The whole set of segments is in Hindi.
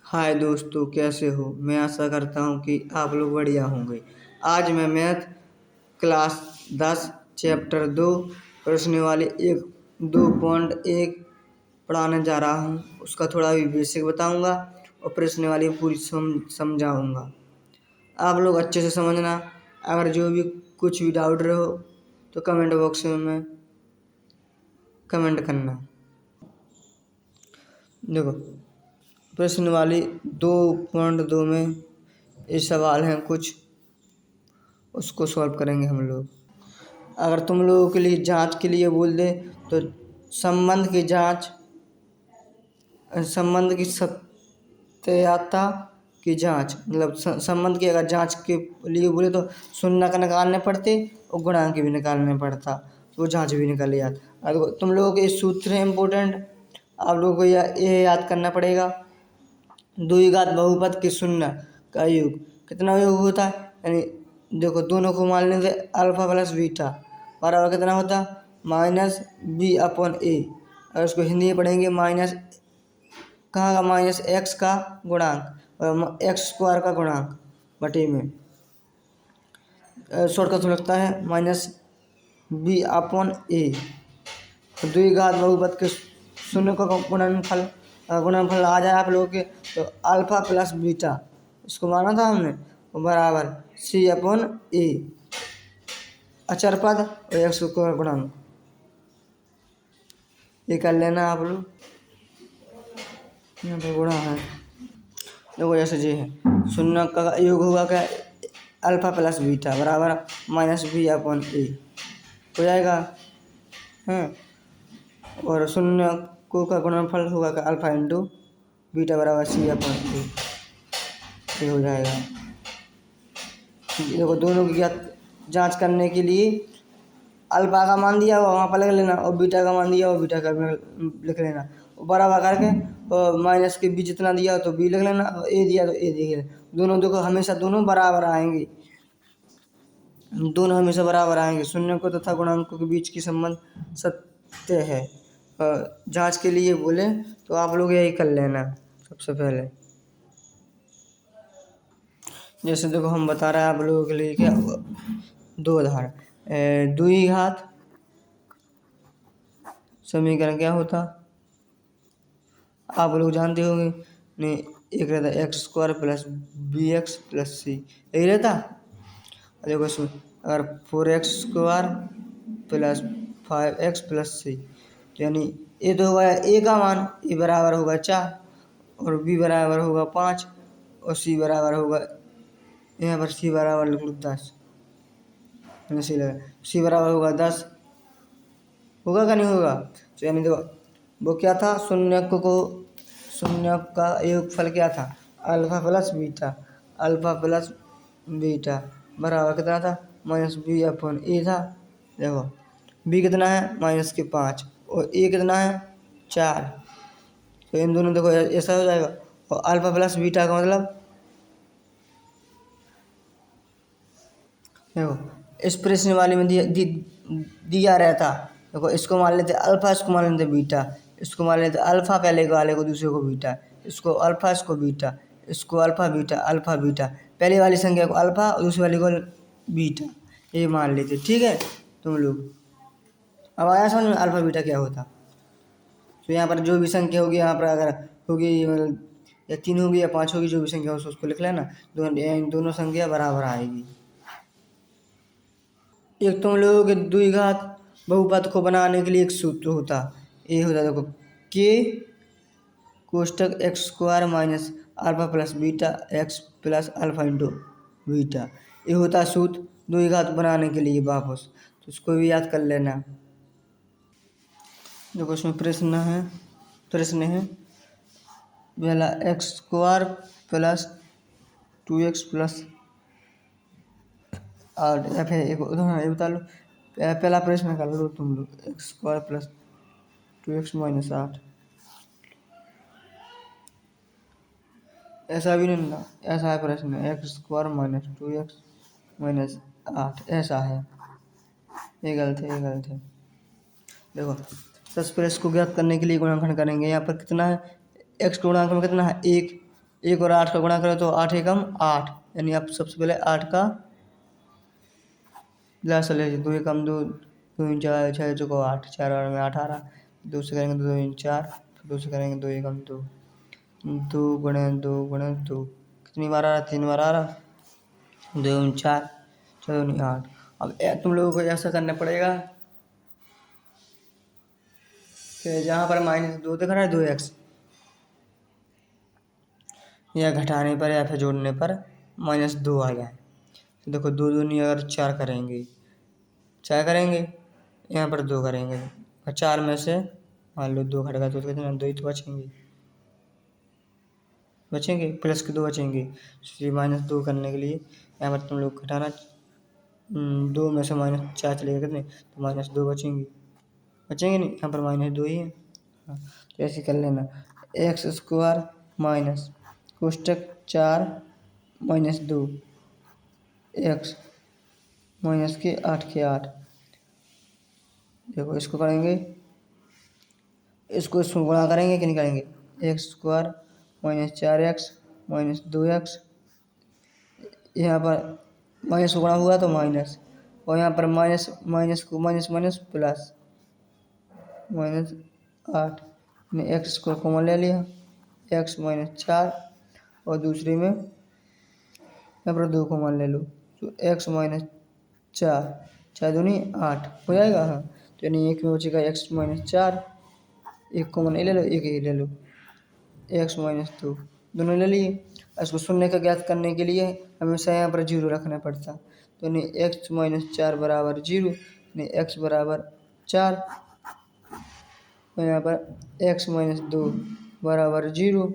हाय दोस्तों, कैसे हो। मैं आशा करता हूँ कि आप लोग बढ़िया होंगे। आज मैं मैथ क्लास 10 चैप्टर 2 प्रश्न वाले 2.1 पढ़ाने जा रहा हूँ। उसका थोड़ा भी बेसिक बताऊँगा और प्रश्न वाली पूरी समझाऊँगा। आप लोग अच्छे से समझना। अगर जो भी कुछ भी डाउट रहो तो कमेंट बॉक्स में कमेंट करना। देखो, प्रश्न वाली 2.2 में ये सवाल हैं कुछ, उसको सॉल्व करेंगे हम लोग। अगर तुम लोगों के लिए जांच के लिए बोल दे तो संबंध की जांच, संबंध की सत्यता की जांच, मतलब संबंध की अगर जांच के लिए बोले तो शून्य का निकालने पड़ते और गुणांक भी निकालने पड़ता, तो वो जांच भी निकल जाता। अगर तुम लोगों के सूत्र है इम्पोर्टेंट, आप लोगों को ये याद करना पड़ेगा। द्विघात बहुपद के शून्य का योग कितना योग होता है, यानी देखो दोनों को मान लेते अल्फा प्लस बीटा बराबर कितना होता माइनस बी अपॉन ए। और उसको हिंदी में पढ़ेंगे माइनस कहाँ का माइनस एक्स का गुणांक और एक्स स्क्वायर का गुणांक बटे में शॉर्टकट में लगता है माइनस बी अपॉन ए। द्विघात बहुपद के शून्य का गुणनफल आ जाए आप लोगों के तो अल्फा प्लस बीटा इसको माना था हमने बराबर सी अपॉन ए अचर पद और एक्स को गुणांक। ये कर लेना आप लोग, यहाँ पे गुणा है। देखो जैसे जी है शून्य का योग होगा क्या अल्फा प्लस बीटा बराबर माइनस बी अपॉन ए हो जाएगा हैं। और शून्य को का गुणनफल होगा का अल्फा इंटू बीटा बराबर सी अपॉन ए, ये हो जाएगा। देखो दोनों की जांच करने के लिए अल्फा का मान दिया हुआ वहाँ पर लिख लेना और बीटा का मान दिया हुआ बीटा का लिख लेना बराबर करके, और माइनस के बी जितना दिया हो तो बी लिख लेना और ए दिया तो ए लिख लेना। दोनों देखो हमेशा दोनों बराबर आएंगे, दोनों हमेशा बराबर आएंगे। शून्य को तथा गुणांकों के बीच की संबंध सत्य है। जांच के लिए बोले तो आप लोग यही कर लेना सबसे पहले। जैसे देखो हम बता रहे हैं आप लोगों के लिए क्या दो उदाहरण। द्विघात समीकरण क्या होता आप लोग जानते होंगे, नहीं एक रहता X square plus B X plus C, यही रहता। देखो इसमें अगर 4x square plus 5x plus सी, यानी ए तो होगा ए का मान ए बराबर होगा 4 और बी बराबर होगा 5 और सी बराबर होगा, यहाँ पर सी बराबर लिख लो 10, सी बराबर होगा 10 होगा का नहीं होगा। तो यानी देखो वो क्या था शून्य का योगफल क्या था alpha plus beta, alpha plus beta बराबर कितना था माइनस बी अपॉन ए था। देखो बी कितना है माइनस के 5 और ए कितना है 4, तो इन दोनों देखो ऐसा हो जाएगा। और अल्फा प्लस बीटा का मतलब देखो इस प्रश्न वाले में दिया रहता। देखो इसको मान लेते अल्फा, इसको मान लेते बीटा, इसको मान लेते अल्फा पहले वाले को दूसरे को बीटा, इसको अल्फा इसको बीटा, इसको अल्फा बीटा अल्फा बीटा, पहले वाली संख्या को अल्फा और दूसरी वाली को बीटा, ये मान लेते। ठीक है तुम लोग, अब आया समझ में अल्फा बीटा क्या होता। तो यहाँ पर जो भी संख्या होगी यहाँ पर अगर होगी मतलब या 3 होगी या 5 होगी, जो भी संख्या हो उसको लिख लेना, दोनों संख्या बराबर आएगी। एक तुम लोगों के द्विघात बहुपद को बनाने के लिए एक सूत्र होता, ये होता देखो के कोष्टक X square minus alpha plus beta X plus alpha into beta, ये होता सूत्र द्विघात बनाने के लिए वापस, तो उसको भी याद कर लेना। देखो उसमें प्रश्न है पहला x square plus 2x plus 8 या फिर एक उदाहरण ये बता लो। पहला प्रश्न कर लो तुम लोग x square plus 2x minus 8, ऐसा भी नहीं ना, ऐसा है प्रश्न x square minus 2x minus 8 ऐसा है, ये गलत है ये गलत है। देखो सबसे पहले इसको ज्ञात करने के लिए गुणनखंड करेंगे। यहाँ पर कितना है एक्स के गुणांक में कितना है 1, 1 और 8 का गुणा करो तो 8 एकम 8, यानी अब सबसे पहले 8 का लास्ट ले 2 एकम 2, 2 4 6 चौको 8, 4 और में 8 आ रहा, 2 से करेंगे 2 4, 2 से करेंगे 2 एकम 2, 2 गुणे 2 गुणे 2, कितनी बार आ रहा, 3 बार आ रहा, 2 4, 4 8। अब तुम लोगों को ऐसा करना पड़ेगा कि जहाँ पर -2 दिख रहा है 2x, या घटाने पर या फिर जोड़ने पर -2 आ जाए, तो देखो 2 दूनी अगर 4 करेंगे, 4 करेंगे, यहाँ पर 2 करेंगे, और 4 में से मान लो 2 घट गया तो कितना 2 ही तो बचेंगे, प्लस के 2 बचेंगे। इसलिए -2 करने के लिए यहाँ पर तुम लोग घटाना, 2 में से -4 चलेगा कितने, तो -2 बचेंगे नहीं, यहाँ पर -2 ही है। हाँ, तो ऐसे कर लेना, एक्स स्क्वायर माइनस कोष्टक 4 -2 एक्स माइनस के 8 देखो इसको करेंगे, इसको गुणा करेंगे कि नहीं करेंगे, एक्स स्क्वायर -4x -2x, यहाँ पर माइनस को गुणा हुआ तो माइनस, और यहाँ पर माइनस माइनस को माइनस माइनस प्लस -8 में एक्स को कॉमन ले लिया, x -4 और दूसरी में यहाँ पर 2 कॉमन ले लो, तो x -4, 4 दूनी 8 हो जाएगा। हाँ, तो यानी एक में बचेगा x -4, एक कॉमन ले लो, एक ही ले लो, x -2 दोनों ले लिए। इसको शून्य का ज्ञात करने के लिए हमेशा यहाँ पर 0 रखना पड़ता, तो यानी x -4 बराबर 0, यानी x बराबर 4, और यहाँ पर x -2 बराबर 0,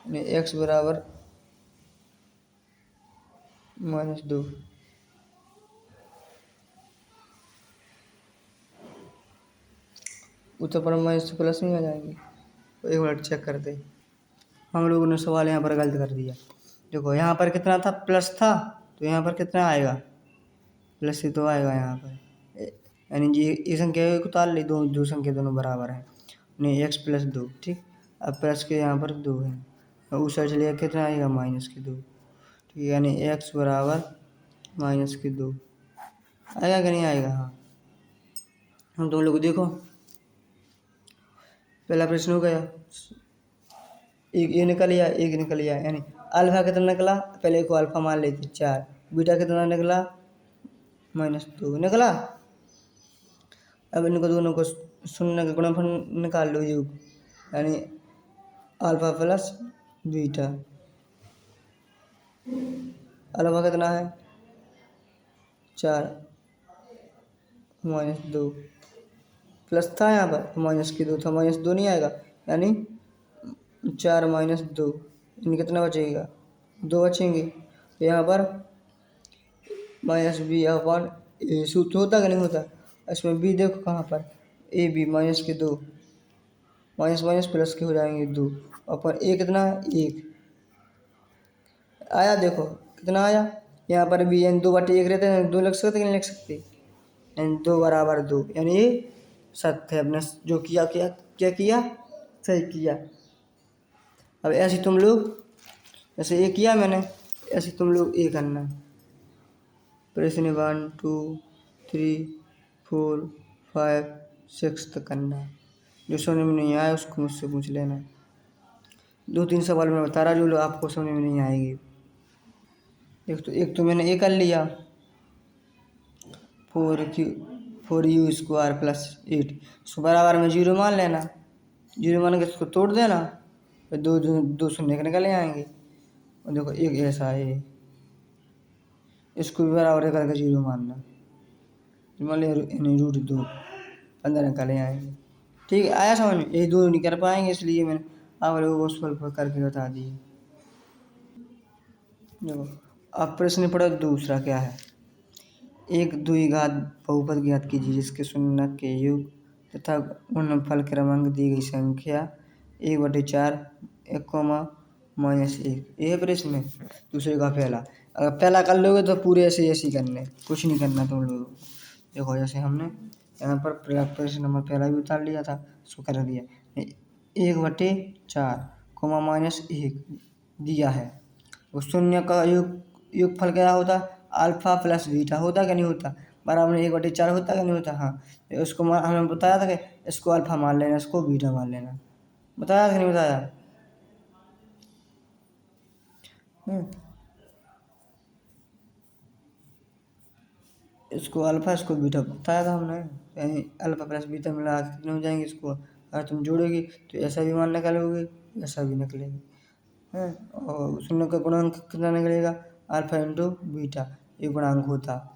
यानी x बराबर -2। उत्तर पर माइनस प्लस नहीं आ जाएंगे, तो एक मिनट चेक करते, हम लोगों ने सवाल यहाँ पर गलत कर दिया। देखो यहाँ पर कितना था, प्लस था, तो यहाँ पर कितना आएगा, प्लस ही तो आएगा यहाँ पर, यानी जी एक संख्या को उतार ली, दो संख्या दोनों बराबर है, नहीं x + 2, ठीक। अब प्लस के यहाँ पर 2 है, और उस साइड चलिए कितना आएगा, -2, ठीक है, यानी x बराबर -2 आएगा कि नहीं आएगा। हाँ, हम तुम लोग देखो पहला प्रश्न हो गया, एक ये निकल गया, एक निकल गया, यानी अल्फा कितना निकला, पहले को अल्फा मान लेते 4, बीटा कितना निकला -2 निकला। अब इनको दोनों को शून्य का गुणनफल निकाल लो योग, यानी अल्फा प्लस बीटा, अल्फा कितना है 4 -2 प्लस था यहाँ पर -2 था, -2 नहीं आएगा, यानी 4 -2, इन कितना बचेगा 2 बचेंगे, तो यहाँ पर -b/a सूत्र होता कि नहीं होता, इसमें b देखो कहाँ पर, ab -2 माइनस माइनस प्लस के हो जाएंगे 2, और a कितना है 1 आया, देखो कितना आया, यहाँ पर भी यानी 2/1 रहते हैं, 2 लिख सकते कि नहीं लिख सकते, यानी 2 बराबर 2, यानी ये सत्य है, अपने जो किया क्या किया, सही किया। अब ऐसे तुम लोग, जैसे ये किया मैंने, ऐसे तुम लोग ये करना, प्रश्न 1 2 3 4 5 6 तक करना, जो समझ में नहीं आया उसको मुझसे पूछ लेना, 2-3 सवाल मैं बता रहा जो लोग आपको समझ में नहीं आएगी। एक तो मैंने ये कर लिया, 4u² + 8, इसको बराबर में 0 मान लेना, 0 मान के इसको तोड़ देना, फिर दो शून्य के निकले आएंगे, और देखो एक ऐसा है, इसको भी बराबर करके 0 मानना, मान लिया √2 अंदर निकले आएंगे, ठीक है, आया समझ में, यही दो नहीं कर पाएंगे इसलिए मैंने आप लोगों को सॉल्व करके बता दिए। देखो अब प्रश्न पढ़ो दूसरा क्या है, एक द्विघात बहुपद ज्ञात कीजिए जिसके शून्य के योग तथा गुणनफल क्रमांक दी गई संख्या 1/4 -1, ये प्रश्न है। दूसरे का पहला, अगर पहला कर लोगे तो पूरे ऐसे ऐसे ही करने, कुछ नहीं करना तुम लोगों को। देखो जैसे हमने यहाँ पर प्रश्न नंबर पहला भी उतार लिया था, उसको कर दिया 1/4 -1 दिया है। वो शून्य का योगफल क्या होता है? अल्फा प्लस बीटा होता कि नहीं होता? बराबर 1/4 होता कि नहीं होता? हाँ, तो इसको हमें बताया था कि इसको अल्फा मान लेना, इसको बीटा मान लेना। बताया कि नहीं बताया? इसको अल्फा इसको बीटा बताया था हमने। यानी अल्फा प्लस बीटा मिला के कितने हो जाएंगे? इसको अगर तुम जोड़ोगी तो ऐसा भी मान निकालोगे, ऐसा भी निकलेगा। और शून्य का गुणांक कितना निकलेगा? अल्फा इंटू बीटा, ये गुणांक होता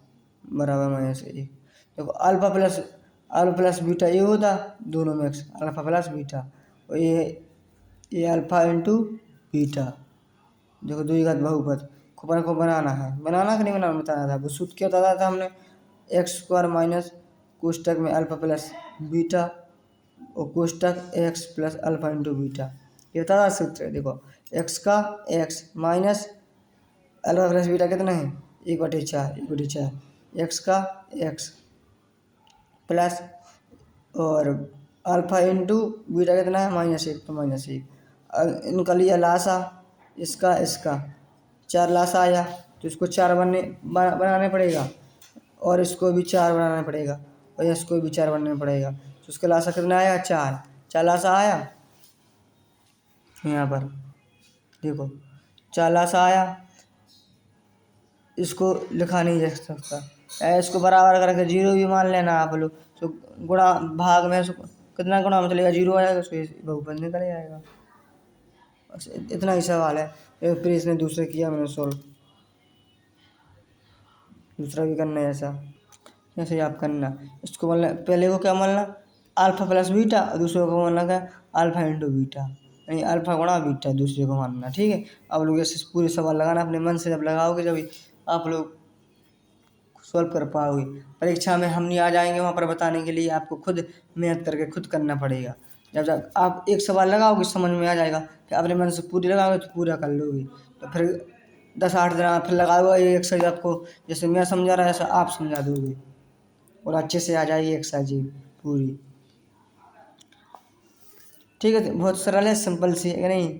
बराबर -1। देखो अल्फा प्लस बीटा ये होता, दोनों में x अल्फा प्लस बीटा, और ये अल्फा इंटू बीटा। देखो दो घात बहुपद को बनाना है, बनाना कि नहीं बनाना बताया था। वो सूत्र क्या बताया था हमने? x² माइनस कोष्टक में अल्फा प्लस बीटा और कोष्टक x plus alpha into beta, ये बताया सूत्र। देखो x का x minus alpha plus beta कितना है? 1/4 x का x प्लस और अल्फा इंटू बीटा कितना है? -1, तो -1। इनका लिया लासा, इसका 4 लासा आया, तो इसको 4 बनाने पड़ेगा, और इसको भी 4 बनाना पड़ेगा, और इसको भी 4 बनाना पड़ेगा। तो उसका लासा कितना आया? 4 लासा आया। यहाँ पर देखो 4 लासा आया, इसको लिखा नहीं जा सकता। इसको बराबर करके 0 भी मान लेना आप लोग, तो गुणा भाग में कितना गुणा में चलेगा? 0 आएगा, उसको बहुपद निकल आएगा। बस इतना ही सवाल है। फिर इसने दूसरे किया, मैंने सोल्व। दूसरा भी करना है ऐसा, ऐसे ही आप करना। इसको बोलना पहले को क्या बोलना? अल्फा प्लस बीटा, और दूसरे को बोलना क्या? अल्फा इंटू बीटा, यानी अल्फा गुणा बीटा दूसरे को मानना। ठीक है, आप लोग ऐसे पूरे सवाल लगाना अपने मन से, जब लगाओगे जब आप लोग सॉल्व कर पाओगे। परीक्षा में हम नहीं आ जाएंगे वहाँ पर बताने के लिए, आपको खुद मेहनत करके खुद करना पड़ेगा। जब आप एक सवाल लगाओगे समझ में आ जाएगा, फिर अपने मन से पूरी लगाओगे तो पूरा कर लोगे। तो फिर 10-8 दिन फिर लगाओगे ये एक्सरसाइज, आपको जैसे मैं समझा रहा है ऐसा आप समझा दोगे, और अच्छे से आ जाएगी एक्सरसाइज पूरी। ठीक है, बहुत सरल है, सिंपल सी है कि नहीं?